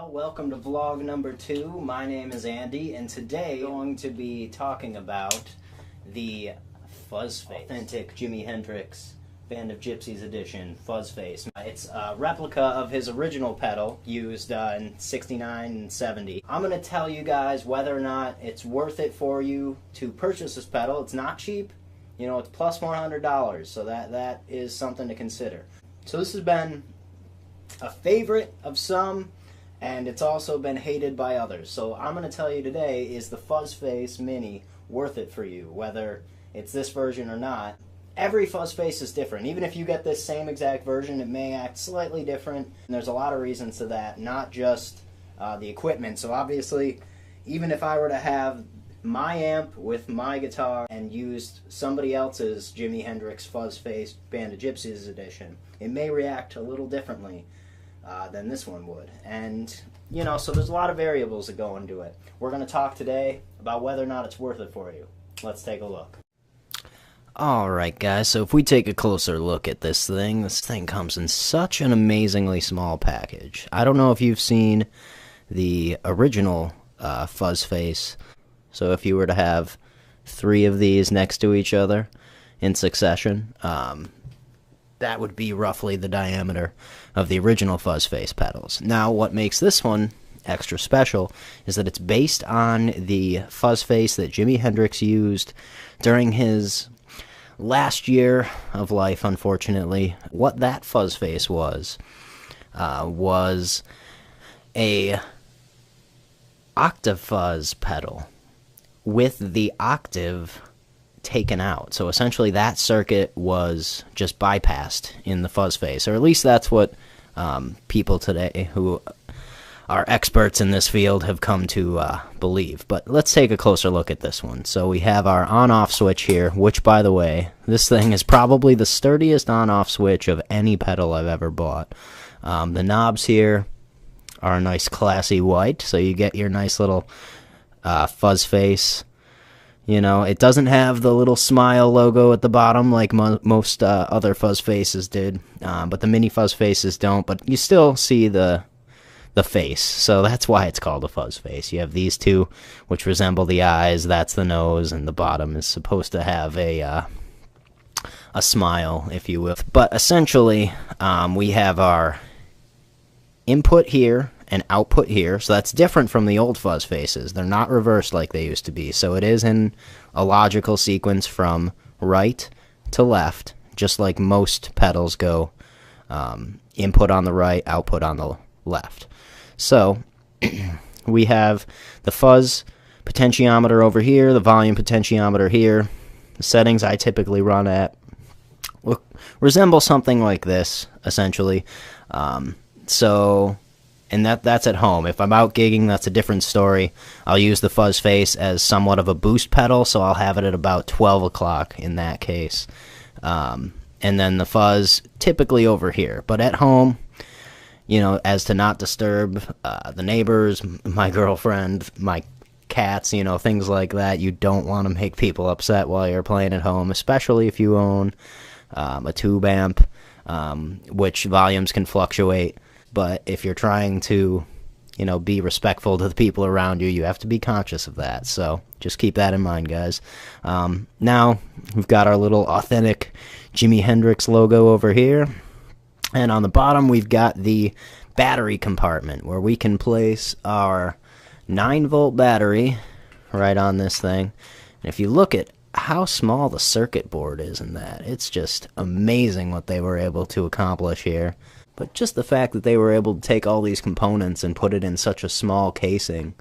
Well, welcome to vlog number 2. My name is Andy, and today I'm going to be talking about the Fuzz Face, authentic Jimi Hendrix Band of Gypsies edition Fuzz Face. It's a replica of his original pedal used in 69 and 70. I'm going to tell you guys whether or not it's worth it for you to purchase this pedal. It's not cheap. You know, it's plus $100, so that is something to consider. So this has been a favorite of some, and it's also been hated by others. So I'm going to tell you today, is the Fuzz Face Mini worth it for you, whether it's this version or not. Every Fuzz Face is different. Even if you get this same exact version, it may act slightly different, and there's a lot of reasons to that, not just the equipment. So obviously, even if I were to have my amp with my guitar and used somebody else's Jimi Hendrix Fuzz Face Band of Gypsies edition, it may react a little differently than this one would. And, you know, so there's a lot of variables that go into it. We're going to talk today about whether or not it's worth it for you. Let's take a look. Alright guys, so if we take a closer look at this thing comes in such an amazingly small package. I don't know if you've seen the original Fuzz Face. So if you were to have 3 of these next to each other in succession, that would be roughly the diameter of the original Fuzz Face pedals. Now, what makes this one extra special is that it's based on the Fuzz Face that Jimi Hendrix used during his last year of life, unfortunately. What that Fuzz Face was a octave fuzz pedal with the octave taken out. So essentially that circuit was just bypassed in the Fuzz Face, or at least that's what people today who are experts in this field have come to believe. But let's take a closer look at this one. So we have our on-off switch here, which, by the way, this thing is probably the sturdiest on-off switch of any pedal I've ever bought. The knobs here are a nice classy white, so you get your nice little Fuzz Face. You know, it doesn't have the little smile logo at the bottom like most other Fuzz Faces did, but the mini Fuzz Faces don't, but you still see the face, so that's why it's called a Fuzz Face. You have these two, which resemble the eyes, that's the nose, and the bottom is supposed to have a smile, if you will. But essentially, we have our input here and output here, so that's different from the old Fuzz Faces. They're not reversed like they used to be, so it is in a logical sequence from right to left, just like most pedals go, input on the right, output on the left. So we have the fuzz potentiometer over here, the volume potentiometer here. The settings I typically run at resemble something like this, essentially. And that's at home. If I'm out gigging, that's a different story. I'll use the Fuzz Face as somewhat of a boost pedal, so I'll have it at about 12 o'clock in that case. And then the fuzz typically over here. But at home, you know, as to not disturb the neighbors, my girlfriend, my cats, you know, things like that. You don't want to make people upset while you're playing at home, especially if you own a tube amp, which volumes can fluctuate. But if you're trying to, you know, be respectful to the people around you, you have to be conscious of that. So just keep that in mind, guys. Now, we've got our little authentic Jimi Hendrix logo over here. And on the bottom, we've got the battery compartment where we can place our 9-volt battery right on this thing. And if you look at how small the circuit board is in that, it's just amazing what they were able to accomplish here. But just the fact that they were able to take all these components and put it in such a small casing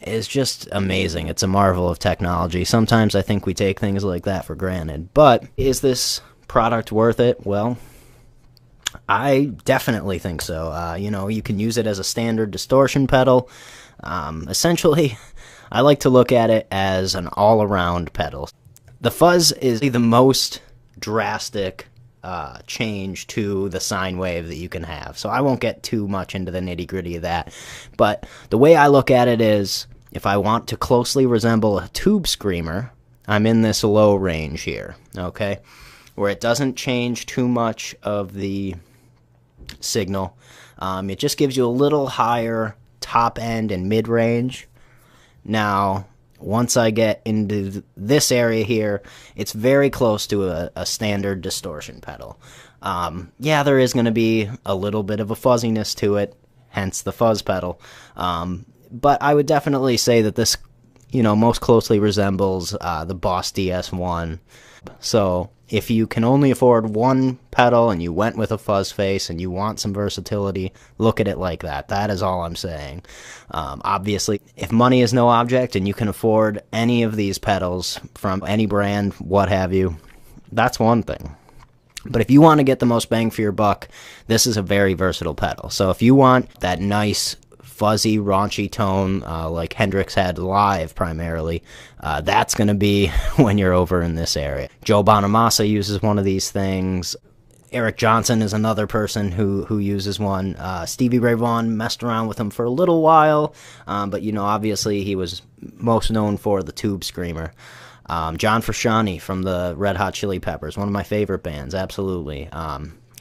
is just amazing. It's a marvel of technology. Sometimes I think we take things like that for granted. But is this product worth it? Well, I definitely think so. You know, you can use it as a standard distortion pedal. Essentially, I like to look at it as an all-around pedal. The fuzz is the most drastic change to the sine wave that you can have. So I won't get too much into the nitty-gritty of that. But the way I look at it is, if I want to closely resemble a tube screamer, I'm in this low range here, okay? Where it doesn't change too much of the signal. It just gives you a little higher top end and mid range. Now, once I get into this area here, it's very close to a standard distortion pedal. Yeah, there is going to be a little bit of a fuzziness to it, hence the fuzz pedal. But I would definitely say that this, most closely resembles the Boss DS1. So if you can only afford one pedal and you went with a fuzz face and you want some versatility, look at it like that. That is all I'm saying. Obviously, if money is no object and you can afford any of these pedals from any brand, what have you, that's one thing. But if you want to get the most bang for your buck, this is a very versatile pedal. So if you want that nice, fuzzy, raunchy tone like Hendrix had live primarily, that's going to be when you're over in this area. Joe Bonamassa uses one of these things. Eric Johnson is another person who uses one. Stevie Ray Vaughan messed around with them for a little while, but obviously he was most known for the Tube Screamer. John Frusciante from the Red Hot Chili Peppers, one of my favorite bands, absolutely.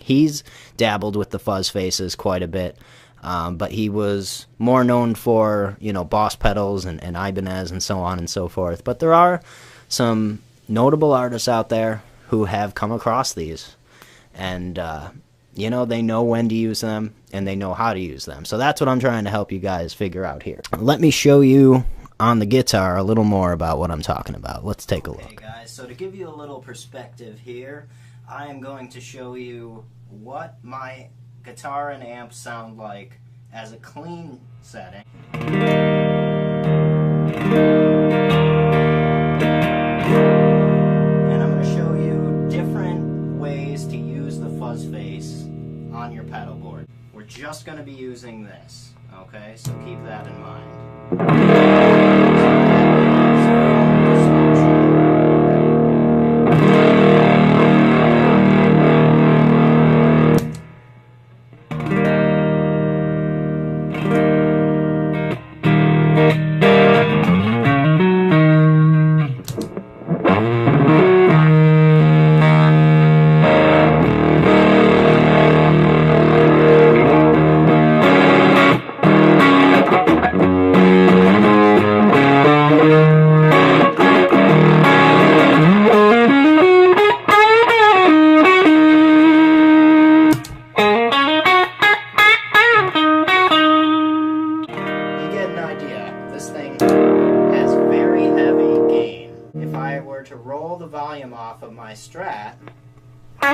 He's dabbled with the fuzz faces quite a bit, but he was more known for, Boss pedals and Ibanez and so on and so forth. But there are some notable artists out there who have come across these, and, they know when to use them, and they know how to use them. So that's what I'm trying to help you guys figure out here. Let me show you on the guitar a little more about what I'm talking about. Let's take a look. Okay, guys, so to give you a little perspective here, I am going to show you what my guitar and amp sound like as a clean setting. And I'm going to show you different ways to use the fuzz face on your pedal board. We're just going to be using this, okay? So keep that in mind. To roll the volume off of my Strat, so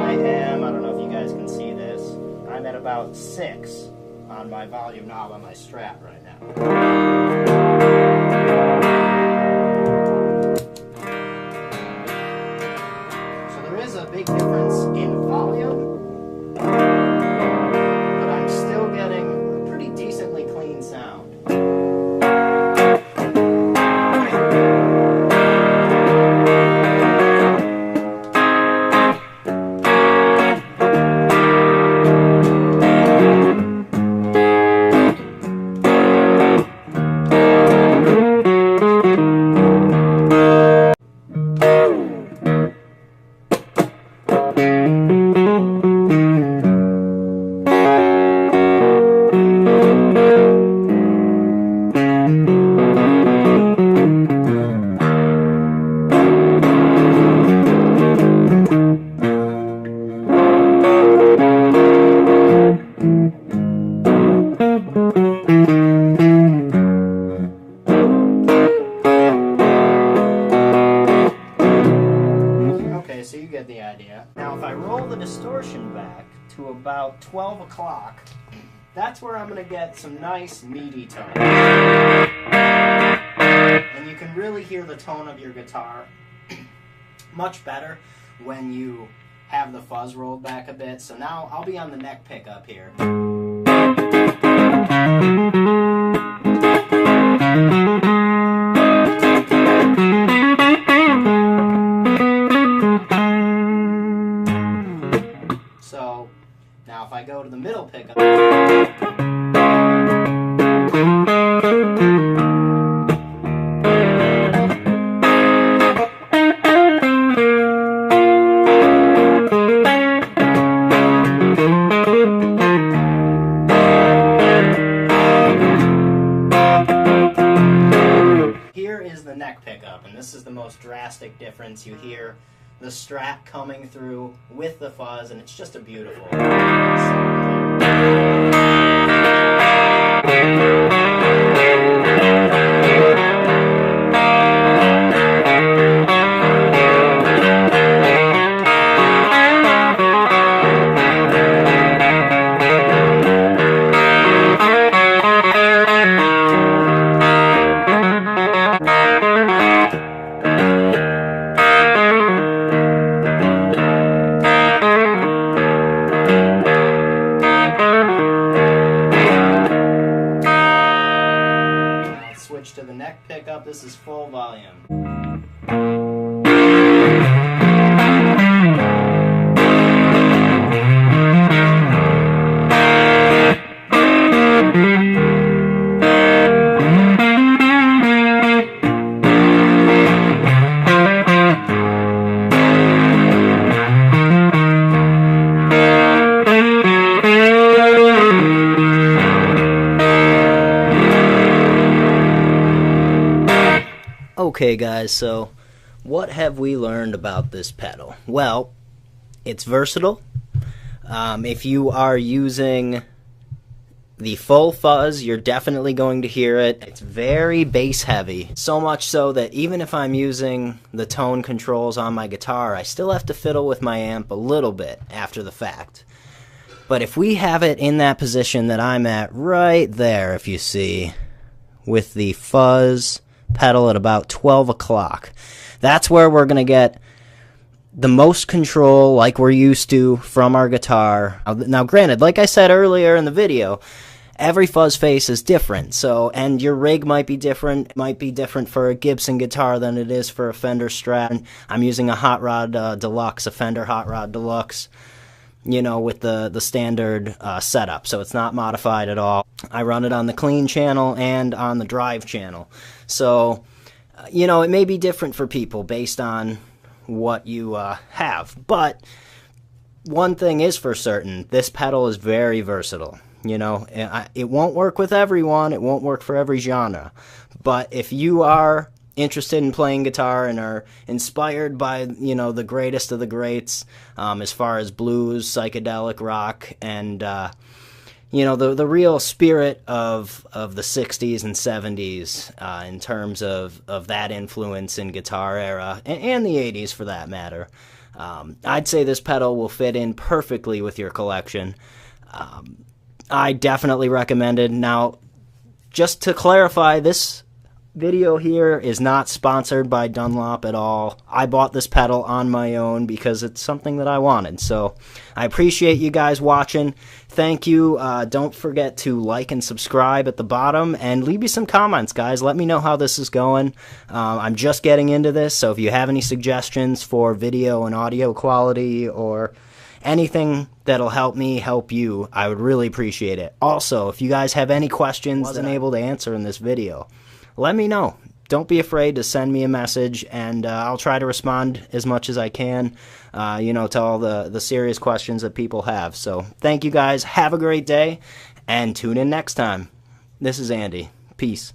I don't know if you guys can see this, I'm at about 6 on my volume knob on my Strat right now. So there is a big difference in volume, but I'm still getting a pretty decently clean sound. So you get the idea. Now if I roll the distortion back to about 12 o'clock, that's where I'm going to get some nice meaty tone. And you can really hear the tone of your guitar much better when you have the fuzz rolled back a bit. So now I'll be on the neck pickup here. So now if I go to the middle pickup, drastic difference. You hear the Strat coming through with the fuzz, and it's just a beautiful to the neck pickup. This is full volume. Okay guys, so what have we learned about this pedal? Well, it's versatile. If you are using the full fuzz, you're definitely going to hear it. It's very bass heavy, so much so that even if I'm using the tone controls on my guitar, I still have to fiddle with my amp a little bit after the fact. But if we have it in that position that I'm at right there, if you see, with the fuzz pedal at about 12 o'clock. That's where we're going to get the most control like we're used to from our guitar. Now granted, like I said earlier in the video, every fuzz face is different, so, and your rig might be different. It might be different for a Gibson guitar than it is for a Fender Strat. I'm using a Hot Rod Deluxe, a Fender Hot Rod Deluxe, you know, with the standard setup, so it's not modified at all. I run it on the clean channel and on the drive channel. So, you know, it may be different for people based on what you have. But one thing is for certain, this pedal is very versatile. You know, it won't work with everyone. It won't work for every genre. But if you are interested in playing guitar and are inspired by, you know, the greatest of the greats as far as blues, psychedelic rock, and you know, the real spirit of the 60s and 70s in terms of that influence in guitar era, and the 80s for that matter, I'd say this pedal will fit in perfectly with your collection. I definitely recommend it. Now, just to clarify, this video here is not sponsored by Dunlop at all. I bought this pedal on my own because it's something that I wanted. So I appreciate you guys watching. Thank you. Don't forget to like and subscribe at the bottom, and leave me some comments, guys. Let me know how this is going. I'm just getting into this, so if you have any suggestions for video and audio quality or anything that'll help me help you, I would really appreciate it. Also, if you guys have any questions that I wasn't able to answer in this video, let me know. Don't be afraid to send me a message, and I'll try to respond as much as I can, you know, to all the serious questions that people have. So thank you guys. Have a great day, and tune in next time. This is Andy. Peace.